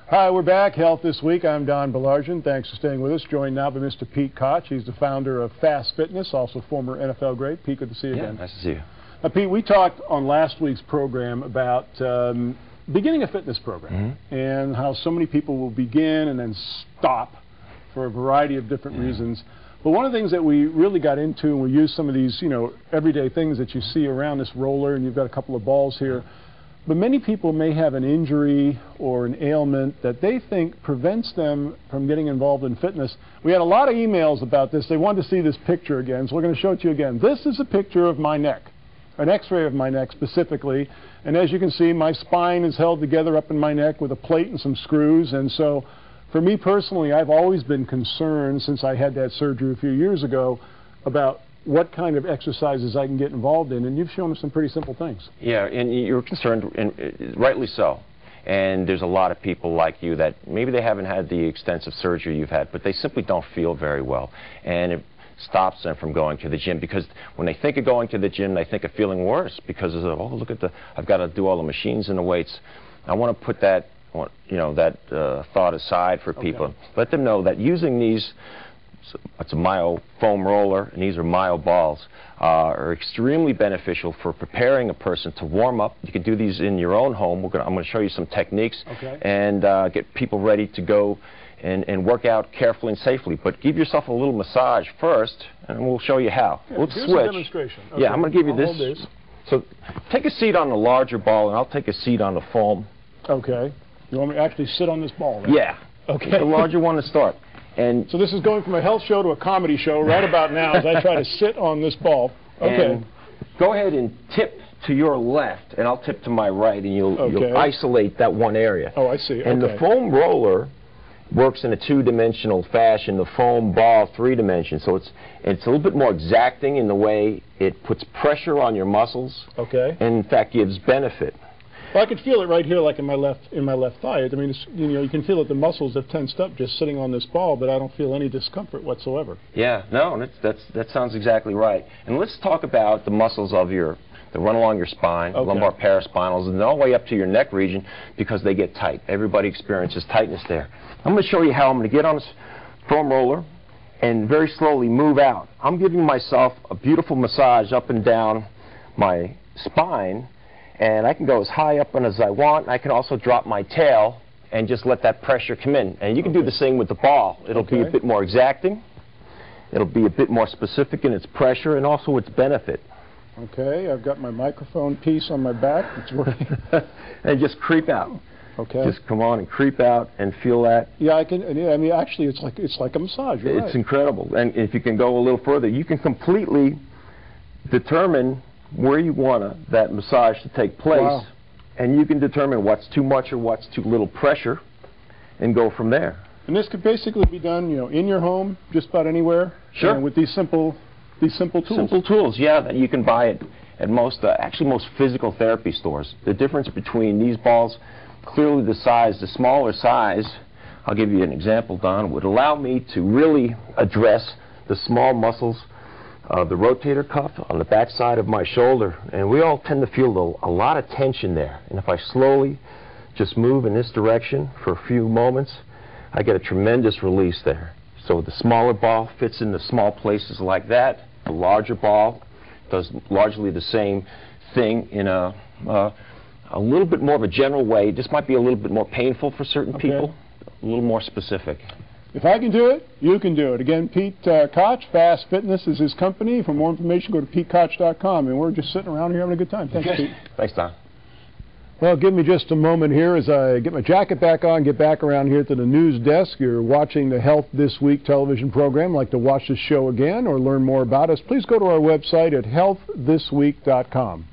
Hi, we're back. Health This Week. I'm Don Baillargeon. Thanks for staying with us. Joined now by Mr. Pete Koch. He's the founder of Fast Fitness, also former NFL great. Pete, good to see you again. Nice to see you. Pete, we talked on last week's program about beginning a fitness program and how so many people will begin and then stop for a variety of different reasons. But one of the things that we really got into, and we used some of these, everyday things that you see around this roller, and you've got a couple of balls here. But many people may have an injury or an ailment that they think prevents them from getting involved in fitness. We had a lot of emails about this. They wanted to see this picture again, so we're going to show it to you again. This is a picture of my neck, an x-ray of my neck specifically. And as you can see, my spine is held together up in my neck with a plate and some screws. And so for me personally, I've always been concerned since I had that surgery a few years ago about what kind of exercises I can get involved in, and you've shown us some pretty simple things. Yeah, and you're concerned, and rightly so. And there's a lot of people like you that maybe they haven't had the extensive surgery you've had, but they simply don't feel very well. And it stops them from going to the gym, because when they think of going to the gym, they think of feeling worse because of, oh, look at I've got to do all the machines and the weights. I want to put that, thought aside for people. Let them know that using these, it's a myo foam roller, and these are myo balls, are extremely beneficial for preparing a person to warm up. You can do these in your own home. I'm going to show you some techniques and get people ready to go and work out carefully and safely. But give yourself a little massage first, and we'll show you how. Yeah, let's here's switch. A demonstration. Okay. Yeah, I'm going to give you this. So take a seat on the larger ball, and I'll take a seat on the foam. Okay. You want me to actually sit on this ball? Then? Yeah. Okay. The larger one to start. And so this is going from a health show to a comedy show right about now as I try to sit on this ball. Okay. And go ahead and tip to your left, and I'll tip to my right, and you'll isolate that one area. Oh, I see. And the foam roller works in a two-dimensional fashion. The foam ball, 3 dimensions. So it's a little bit more exacting in the way it puts pressure on your muscles. Okay. And in fact gives benefit. Well, I can feel it right here, like in my left thigh. I mean, it's, you can feel that the muscles have tensed up just sitting on this ball, but I don't feel any discomfort whatsoever. Yeah, no, that sounds exactly right. And let's talk about the muscles of that run along your spine, lumbar paraspinals, and all the way up to your neck region, because they get tight. Everybody experiences tightness there. I'm going to show you how I'm going to get on this foam roller and very slowly move out. I'm giving myself a beautiful massage up and down my spine. And I can go as high up and as I want. I can also drop my tail and just let that pressure come in. And you can do the same with the ball. It'll be a bit more exacting. It'll be a bit more specific in its pressure and also its benefit. Okay, I've got my microphone piece on my back. It's working. And just creep out. Okay. Just come on and creep out and feel that. Yeah, I can. I mean, actually, it's like a massage. You're It's incredible. And if you can go a little further, you can completely determine where you want that massage to take place, and you can determine what's too much or what's too little pressure, and go from there. And this could basically be done, in your home, just about anywhere. Sure. With these simple tools. Simple tools, yeah, that you can buy at most physical therapy stores. The difference between these balls, clearly the smaller size, I'll give you an example, Don, would allow me to really address the small muscles, the rotator cuff on the back side of my shoulder, and we all tend to feel a lot of tension there. And if I slowly just move in this direction for a few moments, I get a tremendous release there. So the smaller ball fits in the small places like that. The larger ball does largely the same thing in a little bit more of a general way. This might be a little bit more painful for certain people, a little more specific. If I can do it, you can do it. Again, Pete Koch, Fast Fitness is his company. For more information, go to PeteKoch.com. And we're just sitting around here having a good time. Thanks, Pete. Thanks, Don. Well, give me just a moment here as I get my jacket back on, get back around here to the news desk. You're watching the Health This Week television program. Like to watch the show again or learn more about us, please go to our website at healththisweek.com.